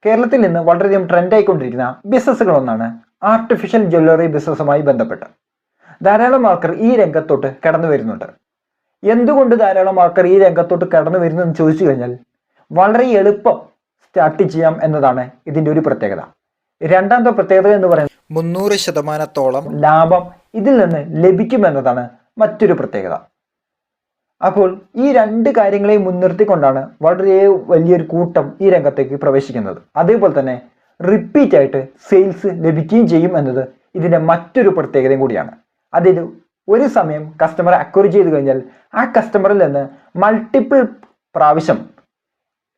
കേരളത്തിൽ നിന്ന് വളരെയധികം ട്രെൻഡായിക്കൊണ്ടിരിക്കുന്ന ബിസിനസ്സുകളൊന്നാണ് ആർട്ടിഫിഷ്യൽ ജ്വല്ലറി ബിസിനസ്സുമായി ബന്ധപ്പെട്ട്. ധാരാളം ആൾക്കാർ ഈ രംഗത്തോട്ട് കടന്നു വരുന്നുണ്ട്. എന്തുകൊണ്ട് ധാരാളം ആൾക്കാർ ഈ രംഗത്തോട്ട് കടന്നു വരുന്നതെന്ന് ചോദിച്ചു കഴിഞ്ഞാൽ വളരെ എളുപ്പം സ്റ്റാർട്ട് ചെയ്യാം എന്നതാണ് ഇതിൻ്റെ ഒരു പ്രത്യേകത. രണ്ടാമത്തെ പ്രത്യേകത എന്ന് പറയുന്നത് 300% ലാഭം ഇതിൽ നിന്ന് ലഭിക്കുമെന്നതാണ് മറ്റൊരു പ്രത്യേകത. അപ്പോൾ ഈ രണ്ട് കാര്യങ്ങളെയും മുൻനിർത്തിക്കൊണ്ടാണ് വളരെ വലിയൊരു കൂട്ടം ഈ രംഗത്തേക്ക് പ്രവേശിക്കുന്നത്. അതേപോലെ തന്നെ റിപ്പീറ്റ് ആയിട്ട് സെയിൽസ് ലഭിക്കുകയും ചെയ്യും എന്നത് ഇതിൻ്റെ മറ്റൊരു പ്രത്യേകതയും കൂടിയാണ്. അതായത് ഒരു സമയം കസ്റ്റമറെ അക്വയർ ചെയ്ത് കഴിഞ്ഞാൽ ആ കസ്റ്റമറിൽ നിന്ന് മൾട്ടിപ്പിൾ പ്രാവശ്യം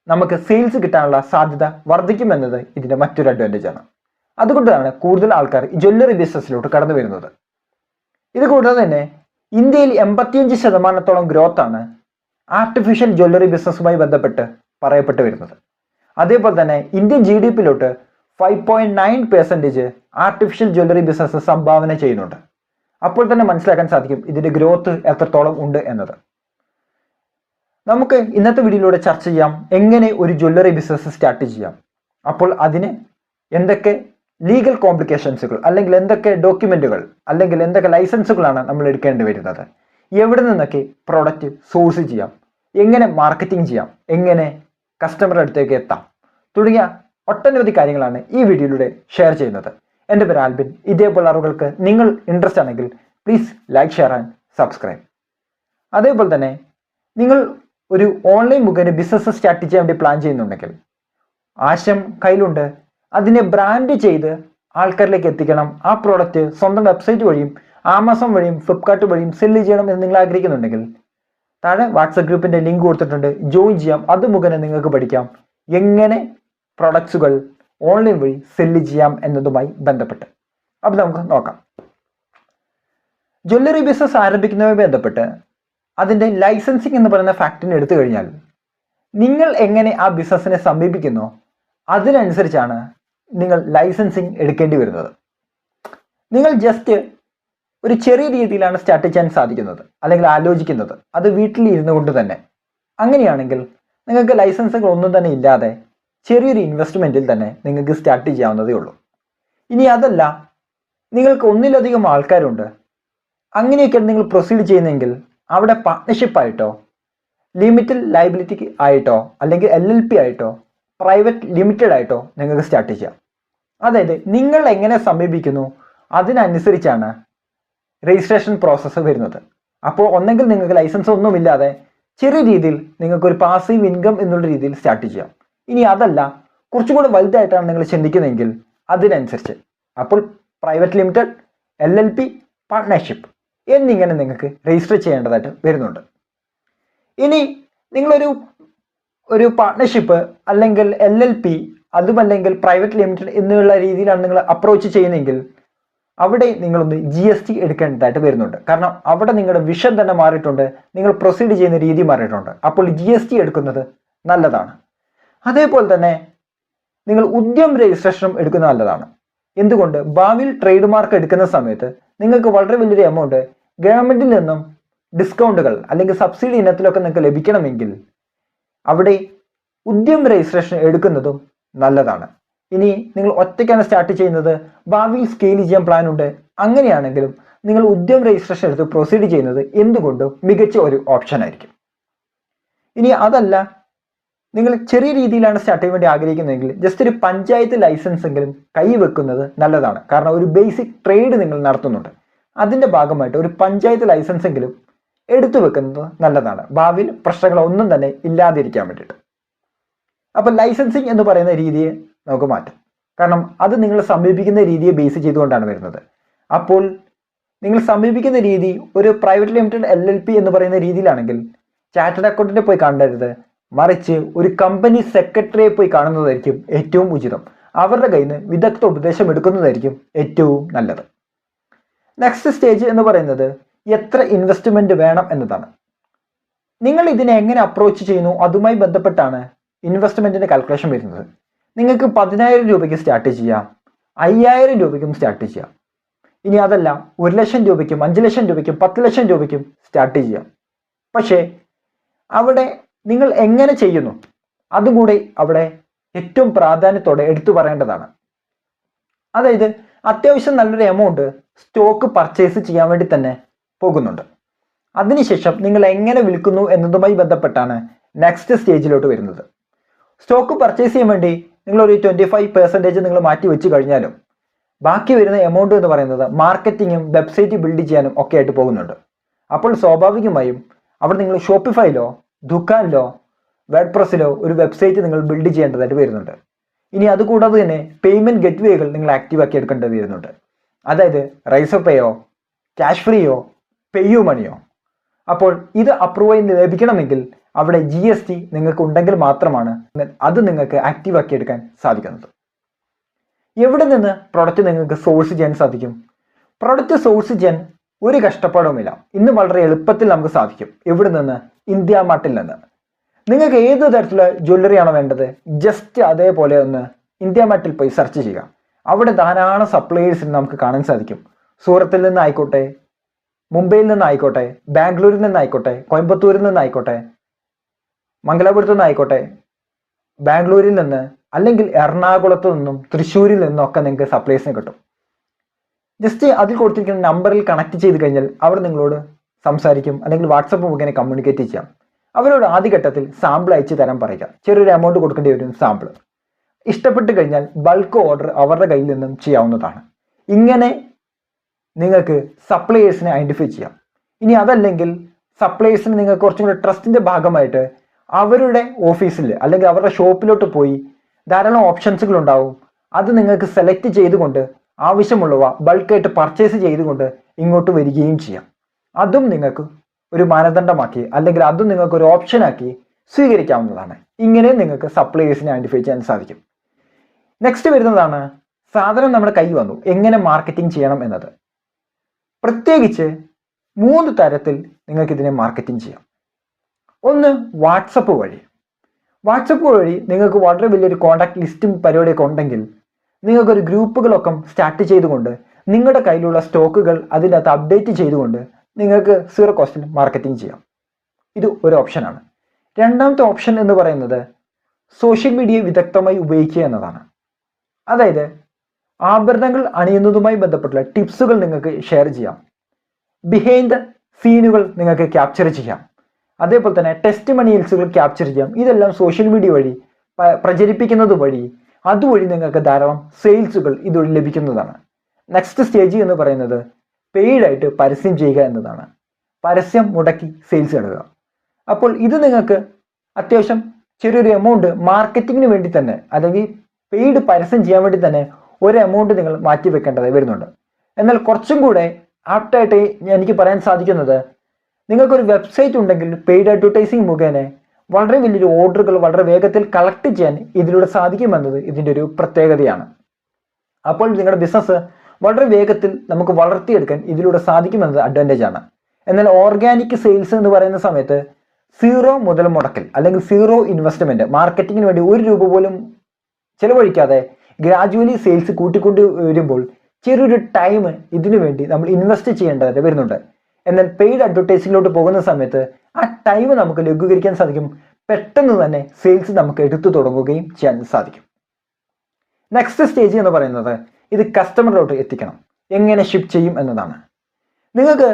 നമുക്ക് സെയിൽസ് കിട്ടാനുള്ള സാധ്യത വർദ്ധിക്കുമെന്നത് ഇതിൻ്റെ മറ്റൊരു അഡ്വാൻറ്റേജ് ആണ്. അതുകൊണ്ടാണ് കൂടുതൽ ആൾക്കാർ ഈ ജ്വല്ലറി ബിസിനസ്സിലോട്ട് കടന്നു വരുന്നത്. ഇത് കൂടാതെ തന്നെ ഇന്ത്യയിൽ 85% ഗ്രോത്ത് ആണ് ആർട്ടിഫിഷ്യൽ ജ്വല്ലറി ബിസിനസ്സുമായി ബന്ധപ്പെട്ട് പറയപ്പെട്ട് വരുന്നത്. അതേപോലെ തന്നെ ഇന്ത്യൻ GDP-യിലോട്ട് 5.9% ആർട്ടിഫിഷ്യൽ ജ്വല്ലറി ബിസിനസ് സംഭാവന ചെയ്യുന്നുണ്ട്. അപ്പോൾ തന്നെ മനസ്സിലാക്കാൻ സാധിക്കും ഇതിൻ്റെ ഗ്രോത്ത് എത്രത്തോളം ഉണ്ട് എന്നത്. നമുക്ക് ഇന്നത്തെ വീഡിയോയിലൂടെ ചർച്ച ചെയ്യാം എങ്ങനെ ഒരു ജ്വല്ലറി ബിസിനസ് സ്റ്റാർട്ട് ചെയ്യാം. അപ്പോൾ അതിന് എന്തൊക്കെ ലീഗൽ കോംപ്ലിക്കേഷൻസുകൾ അല്ലെങ്കിൽ എന്തൊക്കെ ഡോക്യുമെന്റുകൾ അല്ലെങ്കിൽ എന്തൊക്കെ ലൈസൻസുകളാണ് നമ്മൾ എടുക്കേണ്ടി വരുന്നത്, എവിടെ നിന്നൊക്കെ പ്രോഡക്റ്റ് സോഴ്സ് ചെയ്യാം, എങ്ങനെ മാർക്കറ്റിംഗ് ചെയ്യാം, എങ്ങനെ കസ്റ്റമറുടെ അടുത്തേക്ക് എത്താം തുടങ്ങിയ ഒട്ടനവധി കാര്യങ്ങളാണ് ഈ വീഡിയോയിലൂടെ ഷെയർ ചെയ്യുന്നത്. എൻ്റെ പേര് ആൽബിൻ. ഇതേപോലെ അറിവുകൾക്ക് നിങ്ങൾ ഇൻട്രസ്റ്റ് ആണെങ്കിൽ please like, share and subscribe. അതേപോലെ തന്നെ നിങ്ങൾ ഒരു ഓൺലൈൻ മുഖേന ബിസിനസ് സ്റ്റാർട്ട് ചെയ്യാൻ വേണ്ടി പ്ലാൻ ചെയ്യുന്നുണ്ടെങ്കിൽ ആശയം കയ്യിലുണ്ട്, അതിനെ ബ്രാൻഡ് ചെയ്ത് ആൾക്കാരിലേക്ക് എത്തിക്കണം, ആ പ്രോഡക്റ്റ് സ്വന്തം വെബ്സൈറ്റ് വഴിയും ആമസോൺ വഴിയും ഫ്ലിപ്കാർട്ട് വഴിയും സെല്ല് ചെയ്യണം എന്ന് നിങ്ങൾ ആഗ്രഹിക്കുന്നുണ്ടെങ്കിൽ താഴെ വാട്സപ്പ് ഗ്രൂപ്പിൻ്റെ ലിങ്ക് കൊടുത്തിട്ടുണ്ട്, ജോയിൻ ചെയ്യാം. അത് മുഖേന നിങ്ങൾക്ക് പഠിക്കാം എങ്ങനെ പ്രൊഡക്ട്സുകൾ ഓൺലൈൻ വഴി സെല്ല് ചെയ്യാം എന്നതുമായി ബന്ധപ്പെട്ട്. അപ്പോൾ നമുക്ക് നോക്കാം. ജ്വല്ലറി ബിസിനസ് ആരംഭിക്കുന്നതുമായി ബന്ധപ്പെട്ട് അതിൻ്റെ ലൈസൻസിങ് എന്ന് പറയുന്ന ഫാക്ടിനെ എടുത്തു കഴിഞ്ഞാൽ നിങ്ങൾ എങ്ങനെ ആ ബിസിനസ്സിനെ സമീപിക്കുന്നോ അതിനനുസരിച്ചാണ് നിങ്ങൾ ലൈസൻസിങ് എടുക്കേണ്ടി വരുന്നത്. നിങ്ങൾ ജസ്റ്റ് ഒരു ചെറിയ രീതിയിലാണ് സ്റ്റാർട്ട് ചെയ്യാൻ സാധിക്കുന്നത് അല്ലെങ്കിൽ ആലോചിക്കുന്നത്, അത് വീട്ടിൽ ഇരുന്നു കൊണ്ട് തന്നെ. അങ്ങനെയാണെങ്കിൽ നിങ്ങൾക്ക് ലൈസൻസുകൾ ഒന്നും തന്നെ ഇല്ലാതെ ചെറിയൊരു ഇൻവെസ്റ്റ്മെൻറ്റിൽ തന്നെ നിങ്ങൾക്ക് സ്റ്റാർട്ട് ചെയ്യാവുന്നതേ ഉള്ളൂ. ഇനി അതല്ല, നിങ്ങൾക്ക് ഒന്നിലധികം ആൾക്കാരുണ്ട്, അങ്ങനെയൊക്കെയാണ് നിങ്ങൾ പ്രൊസീഡ് ചെയ്യുന്നതെങ്കിൽ അവിടെ പാർട്ട്ണർഷിപ്പായിട്ടോ ലിമിറ്റഡ് ലയബിലിറ്റി ആയിട്ടോ അല്ലെങ്കിൽ LLP ആയിട്ടോ പ്രൈവറ്റ് ലിമിറ്റഡ് ആയിട്ടോ നിങ്ങൾക്ക് സ്റ്റാർട്ട് ചെയ്യാം. അതായത് നിങ്ങൾ എങ്ങനെ സമീപിക്കുന്നു അതിനനുസരിച്ചാണ് രജിസ്ട്രേഷൻ പ്രോസസ്സ് വരുന്നത്. അപ്പോൾ ഒന്നെങ്കിൽ നിങ്ങൾക്ക് ലൈസൻസ് ഒന്നുമില്ലാതെ ചെറിയ രീതിയിൽ നിങ്ങൾക്കൊരു പാസീവ് ഇൻകം എന്നുള്ള രീതിയിൽ സ്റ്റാർട്ട് ചെയ്യാം. ഇനി അതല്ല, കുറച്ചും കൂടെ വലുതായിട്ടാണ് നിങ്ങൾ ചിന്തിക്കുന്നതെങ്കിൽ അതിനനുസരിച്ച് അപ്പോൾ പ്രൈവറ്റ് ലിമിറ്റഡ്, LLP, പാർട്ട്ണർഷിപ്പ് എന്നിങ്ങനെ നിങ്ങൾക്ക് രജിസ്റ്റർ ചെയ്യേണ്ടതായിട്ട് വരുന്നുണ്ട്. ഇനി നിങ്ങളൊരു പാർട്ട്ണർഷിപ്പ് അല്ലെങ്കിൽ LLP അതുമല്ലെങ്കിൽ പ്രൈവറ്റ് ലിമിറ്റഡ് എന്നുള്ള രീതിയിലാണ് നിങ്ങൾ അപ്രോച്ച് ചെയ്യുന്നതെങ്കിൽ അവിടെ നിങ്ങളൊന്ന് GST എടുക്കേണ്ടതായിട്ട് വരുന്നുണ്ട്. കാരണം അവിടെ നിങ്ങളുടെ വിഷൻ തന്നെ മാറിയിട്ടുണ്ട്, നിങ്ങൾ പ്രൊസീഡ് ചെയ്യുന്ന രീതി മാറിയിട്ടുണ്ട്. അപ്പോൾ GST എടുക്കുന്നത് നല്ലതാണ്. അതേപോലെ തന്നെ നിങ്ങൾ ഉദ്യം രജിസ്ട്രേഷനും എടുക്കുന്നത് നല്ലതാണ്. എന്തുകൊണ്ട്? ഭാവിയിൽ ട്രേഡ് മാർക്ക് എടുക്കുന്ന സമയത്ത് നിങ്ങൾക്ക് വളരെ വലിയൊരു എമൗണ്ട് ഗവൺമെന്റിൽ നിന്നും ഡിസ്കൗണ്ടുകൾ അല്ലെങ്കിൽ സബ്സിഡി ഇനത്തിലൊക്കെ നിങ്ങൾക്ക് ലഭിക്കണമെങ്കിൽ അവിടെ ഉദ്യം രജിസ്ട്രേഷൻ എടുക്കുന്നതും നല്ലതാണ്. ഇനി നിങ്ങൾ ഒറ്റയ്ക്കാണ് സ്റ്റാർട്ട് ചെയ്യുന്നത്, ഭാവിയിൽ സ്കെയിൽ ചെയ്യാൻ പ്ലാൻ ഉണ്ട്, അങ്ങനെയാണെങ്കിലും നിങ്ങൾ ഉദ്യം രജിസ്ട്രേഷൻ എടുത്ത് പ്രൊസീഡ് ചെയ്യുന്നത് എന്തുകൊണ്ടും മികച്ച ഒരു ഓപ്ഷൻ ആയിരിക്കും. ഇനി അതല്ല, നിങ്ങൾ ചെറിയ രീതിയിലാണ് സ്റ്റാർട്ട് ചെയ്യാൻ വേണ്ടി ആഗ്രഹിക്കുന്നതെങ്കിൽ ജസ്റ്റ് ഒരു പഞ്ചായത്ത് ലൈസൻസ് എങ്കിലും കൈവെക്കുന്നത് നല്ലതാണ്. കാരണം ഒരു ബേസിക് ട്രേഡ് നിങ്ങൾ നടത്തുന്നുണ്ട്, അതിൻ്റെ ഭാഗമായിട്ട് ഒരു പഞ്ചായത്ത് ലൈസൻസ് എങ്കിലും എടുത്തു വെക്കുന്നത് നല്ലതാണ്, ഭാവിയിൽ പ്രശ്നങ്ങളൊന്നും തന്നെ ഇല്ലാതിരിക്കാൻ വേണ്ടിയിട്ട്. അപ്പോൾ ലൈസൻസിങ് എന്ന് പറയുന്ന രീതിയെ നമുക്ക് മാറ്റാം. കാരണം അത് നിങ്ങൾ സമീപിക്കുന്ന രീതിയെ ബേസ് ചെയ്തുകൊണ്ടാണ് വരുന്നത്. അപ്പോൾ നിങ്ങൾ സമീപിക്കുന്ന രീതി ഒരു പ്രൈവറ്റ് ലിമിറ്റഡ് LLP എന്ന് പറയുന്ന രീതിയിലാണെങ്കിൽ ചാർട്ടേഡ് അക്കൗണ്ടന്റിനെ പോയി കാണരുത്, മറിച്ച് ഒരു കമ്പനി സെക്രട്ടറിയെ പോയി കാണുന്നതായിരിക്കും ഏറ്റവും ഉചിതം. അവരുടെ കയ്യിൽ നിന്ന് വിദഗ്ധ ഉപദേശം എടുക്കുന്നതായിരിക്കും ഏറ്റവും നല്ലത്. നെക്സ്റ്റ് സ്റ്റേജ് എന്ന് പറയുന്നത് എത്ര ഇൻവെസ്റ്റ്മെന്റ് വേണം എന്നതാണ്. നിങ്ങൾ ഇതിനെ എങ്ങനെ അപ്രോച്ച് ചെയ്യുന്നു അതുമായി ബന്ധപ്പെട്ടാണ് ഇൻവെസ്റ്റ്മെന്റിന്റെ കാൽക്കുലേഷൻ വരുന്നത്. നിങ്ങൾക്ക് 10,000 രൂപയ്ക്ക് സ്റ്റാർട്ട് ചെയ്യാം, 5,000 രൂപയ്ക്കും സ്റ്റാർട്ട് ചെയ്യാം. ഇനി അതല്ല, 1 ലക്ഷം രൂപയ്ക്കും 5 ലക്ഷം രൂപയ്ക്കും 10 ലക്ഷം രൂപയ്ക്കും സ്റ്റാർട്ട് ചെയ്യാം. പക്ഷേ അവിടെ നിങ്ങൾ എങ്ങനെ ചെയ്യുന്നു അതും കൂടെ അവിടെ ഏറ്റവും പ്രാധാന്യത്തോടെ എടുത്തു പറയേണ്ടതാണ്. അതായത് അത്യാവശ്യം നല്ലൊരു എമൗണ്ട് സ്റ്റോക്ക് പർച്ചേസ് ചെയ്യാൻ വേണ്ടി തന്നെ പോകുന്നുണ്ട്. അതിനുശേഷം നിങ്ങൾ എങ്ങനെ വിൽക്കുന്നു എന്നതുമായി ബന്ധപ്പെട്ടാണ് നെക്സ്റ്റ് സ്റ്റേജിലോട്ട് വരുന്നത്. സ്റ്റോക്ക് പർച്ചേസ് ചെയ്യാൻ വേണ്ടി നിങ്ങളൊരു 25% നിങ്ങൾ മാറ്റി വെച്ച് കഴിഞ്ഞാലും ബാക്കി വരുന്ന എമൗണ്ട് എന്ന് പറയുന്നത് മാർക്കറ്റിങ്ങും വെബ്സൈറ്റ് ബിൽഡ് ചെയ്യാനും ഒക്കെ ആയിട്ട് പോകുന്നുണ്ട്. അപ്പോൾ സ്വാഭാവികമായും അവിടെ നിങ്ങൾ ഷോപ്പിഫൈയിലോ ദുക്കാനിലോ വേർഡ്പ്രസ്സിലോ ഒരു വെബ്സൈറ്റ് നിങ്ങൾ ബിൽഡ് ചെയ്യേണ്ടതായിട്ട് വരുന്നുണ്ട്. ഇനി അതുകൂടാതെ തന്നെ പേയ്മെൻറ്റ് ഗേറ്റ്വേകൾ നിങ്ങൾ ആക്റ്റീവ് ആക്കി എടുക്കേണ്ടി വരുന്നുണ്ട്. അതായത് റൈസർ പേയോ ക്യാഷ് ഫ്രീയോ പേയു മണിയോ. അപ്പോൾ ഇത് അപ്രൂവ് ആയി ലഭിക്കണമെങ്കിൽ അവിടെ GST നിങ്ങൾക്ക് ഉണ്ടെങ്കിൽ മാത്രമാണ് അത് നിങ്ങൾക്ക് ആക്റ്റീവ് ആക്കി എടുക്കാൻ സാധിക്കുന്നത്. എവിടെ നിന്ന് പ്രൊഡക്റ്റ് നിങ്ങൾക്ക് സോഴ്സ് ചെയ്യാൻ സാധിക്കും? പ്രൊഡക്റ്റ് സോഴ്സ് ചെയ്യാൻ ഒരു കഷ്ടപ്പാടുമില്ല. ഇന്ന് വളരെ എളുപ്പത്തിൽ നമുക്ക് സാധിക്കും. എവിടെ നിന്ന്? ഇന്ത്യ മാർട്ടിൽ നിന്ന്. നിങ്ങൾക്ക് ഏത് തരത്തിലുള്ള ജ്വല്ലറി ആണോ വേണ്ടത്, ജസ്റ്റ് അതേപോലെ ഒന്ന് ഇന്ത്യ മാർട്ടിൽ പോയി സെർച്ച് ചെയ്യുക. അവിടെ ധാരാളം സപ്ലയേഴ്സിന് നമുക്ക് കാണാൻ സാധിക്കും. സൂറത്തിൽ നിന്നായിക്കോട്ടെ, മുംബൈയിൽ നിന്നായിക്കോട്ടെ, ബാംഗ്ലൂരിൽ നിന്നായിക്കോട്ടെ, കോയമ്പത്തൂരിൽ നിന്നായിക്കോട്ടെ, മംഗലാപുരത്തു നിന്നായിക്കോട്ടെ, ബാംഗ്ലൂരിൽ നിന്ന് അല്ലെങ്കിൽ എറണാകുളത്തു നിന്നും തൃശ്ശൂരിൽ നിന്നൊക്കെ നിങ്ങൾക്ക് സപ്ലൈസിന് കിട്ടും. ജസ്റ്റ് അതിൽ കൊടുത്തിരിക്കുന്ന നമ്പറിൽ കണക്ട് ചെയ്ത് കഴിഞ്ഞാൽ അവർ നിങ്ങളോട് സംസാരിക്കും, അല്ലെങ്കിൽ വാട്സപ്പ് മുഖേന കമ്മ്യൂണിക്കേറ്റ് ചെയ്യാം. അവരോട് ആദ്യഘട്ടത്തിൽ സാമ്പിൾ അയച്ചു തരാൻ പറയുക. ചെറിയൊരു എമൗണ്ട് കൊടുക്കേണ്ടി വരും സാമ്പിൾ. ഇഷ്ടപ്പെട്ട് കഴിഞ്ഞാൽ ബൾക്ക് ഓർഡർ അവരുടെ കയ്യിൽ നിന്നും ചെയ്യാവുന്നതാണ്. ഇങ്ങനെ നിങ്ങൾക്ക് സപ്ലയേഴ്സിനെ ഐഡൻറ്റിഫൈ ചെയ്യാം. ഇനി അതല്ലെങ്കിൽ സപ്ലയേഴ്സിന് നിങ്ങൾക്ക് കുറച്ചും കൂടി ട്രസ്റ്റിൻ്റെ ഭാഗമായിട്ട് അവരുടെ ഓഫീസിൽ അല്ലെങ്കിൽ അവരുടെ ഷോപ്പിലോട്ട് പോയി ധാരാളം ഓപ്ഷൻസുകൾ ഉണ്ടാവും. അത് നിങ്ങൾക്ക് സെലക്ട് ചെയ്തുകൊണ്ട് ആവശ്യമുള്ളവ ബൾക്കായിട്ട് പർച്ചേസ് ചെയ്തുകൊണ്ട് ഇങ്ങോട്ട് വരികയും ചെയ്യാം. അതും നിങ്ങൾക്ക് ഒരു മാനദണ്ഡമാക്കി അല്ലെങ്കിൽ അതും നിങ്ങൾക്ക് ഒരു ഓപ്ഷനാക്കി സ്വീകരിക്കാവുന്നതാണ്. ഇങ്ങനെ നിങ്ങൾക്ക് സപ്ലയേഴ്സിനെ ഐഡൻറ്റിഫൈ ചെയ്യാൻ സാധിക്കും. നെക്സ്റ്റ് വരുന്നതാണ് സാധനം നമ്മുടെ കൈ വന്നു, എങ്ങനെ മാർക്കറ്റിംഗ് ചെയ്യണം എന്നത്. പ്രത്യേകിച്ച് 3 തരത്തിൽ നിങ്ങൾക്ക് ഇതിനെ മാർക്കറ്റിംഗ് ചെയ്യാം. ഒന്ന്, വാട്സപ്പ് വഴി. വാട്സപ്പ് വഴി നിങ്ങൾക്ക് വളരെ വലിയൊരു കോൺടാക്ട് ലിസ്റ്റും പരിപാടിയൊക്കെ ഉണ്ടെങ്കിൽ നിങ്ങൾക്കൊരു ഗ്രൂപ്പുകളൊക്കെ സ്റ്റാർട്ട് ചെയ്തുകൊണ്ട് നിങ്ങളുടെ കയ്യിലുള്ള സ്റ്റോക്കുകൾ അതിനകത്ത് അപ്ഡേറ്റ് ചെയ്തുകൊണ്ട് നിങ്ങൾക്ക് 0 കോസ്റ്റിൽ മാർക്കറ്റിംഗ് ചെയ്യാം. ഇത് ഒരു ഓപ്ഷനാണ്. രണ്ടാമത്തെ ഓപ്ഷൻ എന്ന് പറയുന്നത് സോഷ്യൽ മീഡിയ വിദഗ്ധമായി ഉപയോഗിക്കുക എന്നതാണ്. അതായത് ആഭരണങ്ങൾ അണിയുന്നതുമായി ബന്ധപ്പെട്ടുള്ള ടിപ്സുകൾ നിങ്ങൾക്ക് ഷെയർ ചെയ്യാം. ബിഹൈൻഡ് ദ സീനുകൾ നിങ്ങൾക്ക് ക്യാപ്ചർ ചെയ്യാം. അതേപോലെ തന്നെ ടെസ്റ്റ് മണിയൽസുകൾ ക്യാപ്ചർ ചെയ്യാം. ഇതെല്ലാം സോഷ്യൽ മീഡിയ വഴി പ്രചരിപ്പിക്കുന്നത് വഴി അതുവഴി നിങ്ങൾക്ക് ധാരാളം സെയിൽസുകൾ ഇതുവഴി ലഭിക്കുന്നതാണ്. നെക്സ്റ്റ് സ്റ്റേജ് എന്ന് പറയുന്നത് പെയ്ഡായിട്ട് പരസ്യം ചെയ്യുക എന്നതാണ്. പരസ്യം മുടക്കി സെയിൽസ് എടുക്കുക. അപ്പോൾ ഇത് നിങ്ങൾക്ക് അത്യാവശ്യം ചെറിയൊരു എമൗണ്ട് മാർക്കറ്റിങ്ങിന് വേണ്ടി തന്നെ അല്ലെങ്കിൽ പെയ്ഡ് പരസ്യം ചെയ്യാൻ വേണ്ടി തന്നെ ഒരു എമൗണ്ട് നിങ്ങൾ മാറ്റി വെക്കേണ്ടതായി വരുന്നുണ്ട്. എന്നാൽ കുറച്ചും കൂടെ ആപ്റ്റായിട്ട് എനിക്ക് പറയാൻ സാധിക്കുന്നത് നിങ്ങൾക്കൊരു വെബ്സൈറ്റ് ഉണ്ടെങ്കിൽ പെയ്ഡ് അഡ്വർടൈസിങ് മുഖേന വളരെ വലിയൊരു ഓർഡറുകൾ വളരെ വേഗത്തിൽ കളക്ട് ചെയ്യാൻ ഇതിലൂടെ സാധിക്കുമെന്നത് ഇതിൻ്റെ ഒരു പ്രത്യേകതയാണ്. അപ്പോൾ നിങ്ങളുടെ ബിസിനസ് വളരെ വേഗത്തിൽ നമുക്ക് വളർത്തിയെടുക്കാൻ ഇതിലൂടെ സാധിക്കുമെന്നത് അഡ്വാൻറ്റേജ് ആണ്. എന്നാൽ ഓർഗാനിക് സെയിൽസ് എന്ന് പറയുന്ന സമയത്ത് 0 മുതൽ മുടക്കൽ അല്ലെങ്കിൽ 0 ഇൻവെസ്റ്റ്മെന്റ്, മാർക്കറ്റിങ്ങിന് വേണ്ടി 1 രൂപ പോലും ചിലവഴിക്കാതെ ഗ്രാജുവലി സെയിൽസ് കൂട്ടിക്കൊണ്ട് വരുമ്പോൾ ചെറിയൊരു ടൈം ഇതിനു വേണ്ടി നമ്മൾ ഇൻവെസ്റ്റ് ചെയ്യേണ്ടതായിട്ട് വരുന്നുണ്ട്. എന്നാൽ പെയ്ഡ് അഡ്വർടൈസിങ്ങിലോട്ട് പോകുന്ന സമയത്ത് ആ ടൈം നമുക്ക് ലഘൂകരിക്കാൻ സാധിക്കും. പെട്ടെന്ന് തന്നെ സെയിൽസ് നമുക്ക് എടുത്തു തുടങ്ങുകയും ചെയ്യാൻ സാധിക്കും. നെക്സ്റ്റ് സ്റ്റേജ് എന്ന് പറയുന്നത് ഇത് കസ്റ്റമറിലോട്ട് എത്തിക്കണം. എങ്ങനെ ഷിപ്പ് ചെയ്യും എന്നതാണ്. നിങ്ങൾക്ക്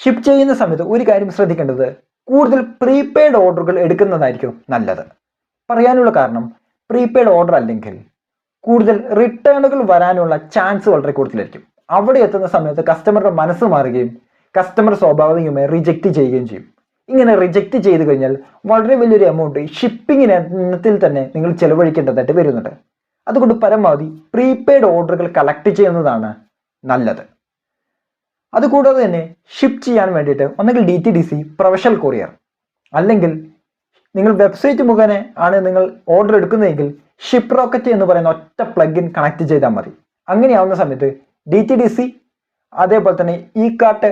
ഷിപ്പ് ചെയ്യുന്ന സമയത്ത് ഒരു കാര്യം ശ്രദ്ധിക്കേണ്ടത് കൂടുതൽ പ്രീപെയ്ഡ് ഓർഡറുകൾ എടുക്കുന്നതായിരിക്കും നല്ലത്. പറയാനുള്ള കാരണം പ്രീപെയ്ഡ് ഓർഡർ അല്ലെങ്കിൽ കൂടുതൽ റിട്ടേണുകൾ വരാനുള്ള ചാൻസ് വളരെ കൂടുതലായിരിക്കും. അവിടെ എത്തുന്ന സമയത്ത് കസ്റ്റമറുടെ മനസ്സ് മാറുകയും കസ്റ്റമർ സ്വാഭാവികമായി റിജക്റ്റ് ചെയ്യുകയും ചെയ്യും. ഇങ്ങനെ റിജക്റ്റ് ചെയ്ത് കഴിഞ്ഞാൽ വളരെ വലിയൊരു എമൗണ്ട് ഷിപ്പിങ്ങിനത്തിൽ തന്നെ നിങ്ങൾ ചെലവഴിക്കേണ്ടതായിട്ട് വരുന്നുണ്ട്. അതുകൊണ്ട് പരമാവധി പ്രീപെയ്ഡ് ഓർഡറുകൾ കളക്ട് ചെയ്യുന്നതാണ് നല്ലത്. അതുകൂടാതെ തന്നെ ഷിപ്പ് ചെയ്യാൻ വേണ്ടിയിട്ട് ഒന്നെങ്കിൽ DTDC, പ്രൊഫഷണൽ കൊറിയർ, അല്ലെങ്കിൽ നിങ്ങൾ വെബ്സൈറ്റ് മുഖേന ആണ് നിങ്ങൾ ഓർഡർ എടുക്കുന്നതെങ്കിൽ ഷിപ്പ് റോക്കറ്റ് എന്ന് പറയുന്ന ഒറ്റ പ്ലഗിൻ കണക്ട് ചെയ്താൽ മതി. അങ്ങനെയാവുന്ന സമയത്ത് DTDC, അതേപോലെ തന്നെ ഇ-കാർട്ട്,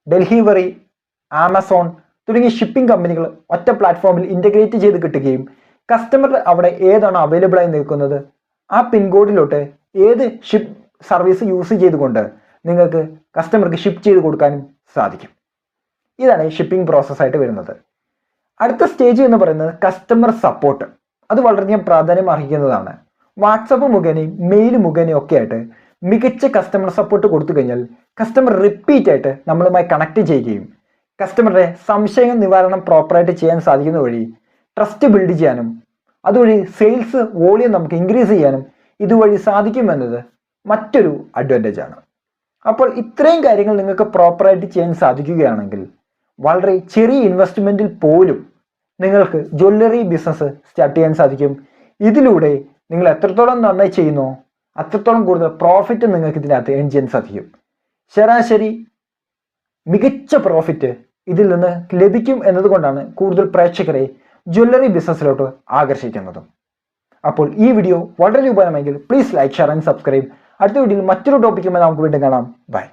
ഡെലിവറി, ആമസോൺ തുടങ്ങിയ ഷിപ്പിംഗ് കമ്പനികൾ ഒറ്റ പ്ലാറ്റ്ഫോമിൽ ഇൻ്റഗ്രേറ്റ് ചെയ്ത് കിട്ടുകയും കസ്റ്റമർ അവിടെ ഏതാണോ അവൈലബിൾ ആയി നിൽക്കുന്നത് ആ പിൻകോഡിലോട്ട് ഏത് ഷിപ്പ് സർവീസ് യൂസ് ചെയ്തുകൊണ്ട് നിങ്ങൾക്ക് കസ്റ്റമർക്ക് ഷിപ്പ് ചെയ്ത് കൊടുക്കാനും സാധിക്കും. ഇതാണ് ഷിപ്പിംഗ് പ്രോസസ്സായിട്ട് വരുന്നത്. അടുത്ത സ്റ്റേജ് എന്ന് പറയുന്നത് കസ്റ്റമർ സപ്പോർട്ട്. അത് വളരെയധികം പ്രാധാന്യം അർഹിക്കുന്നതാണ്. വാട്സപ്പ് മുഖേനയും മെയിൽ മുഖേനയും ഒക്കെ ആയിട്ട് മികച്ച കസ്റ്റമർ സപ്പോർട്ട് കൊടുത്തു കഴിഞ്ഞാൽ കസ്റ്റമർ റിപ്പീറ്റ് ആയിട്ട് നമ്മളുമായി കണക്ട് ചെയ്യുകയും കസ്റ്റമറുടെ സംശയ നിവാരണം പ്രോപ്പറായിട്ട് ചെയ്യാൻ സാധിക്കുന്ന വഴി ട്രസ്റ്റ് ബിൽഡ് ചെയ്യാനും അതുവഴി സെയിൽസ് വോളിയം നമുക്ക് ഇൻക്രീസ് ചെയ്യാനും ഇതുവഴി സാധിക്കുമെന്നത് മറ്റൊരു അഡ്വാൻറ്റേജ് ആണ്. അപ്പോൾ ഇത്രയും കാര്യങ്ങൾ നിങ്ങൾക്ക് പ്രോപ്പറായിട്ട് ചെയ്യാൻ സാധിക്കുകയാണെങ്കിൽ വളരെ ചെറിയ ഇൻവെസ്റ്റ്മെൻറ്റിൽ പോലും നിങ്ങൾക്ക് ജ്വല്ലറി ബിസിനസ് സ്റ്റാർട്ട് ചെയ്യാൻ സാധിക്കും. ഇതിലൂടെ നിങ്ങൾ എത്രത്തോളം നന്നായി ചെയ്യുന്നോ അത്രത്തോളം കൂടുതൽ പ്രോഫിറ്റ് നിങ്ങൾക്ക് ഇതിനകത്ത് ഏൺ ചെയ്യാൻ സാധിക്കും. ശരാശരി മികച്ച പ്രോഫിറ്റ് ഇതിൽ നിന്ന് ലഭിക്കും എന്നതുകൊണ്ടാണ് കൂടുതൽ പ്രേക്ഷകരെ ജ്വല്ലറി ബിസിനസ്സിലോട്ട് ആകർഷിക്കുന്നതും. അപ്പോൾ ഈ വീഡിയോ വളരെ ഉപകാരമെങ്കിൽ please like, share and subscribe. അടുത്ത വീഡിയോയിൽ മറ്റൊരു ടോപ്പിക്കുമായി നമുക്ക് വീണ്ടും കാണാം. ബൈ.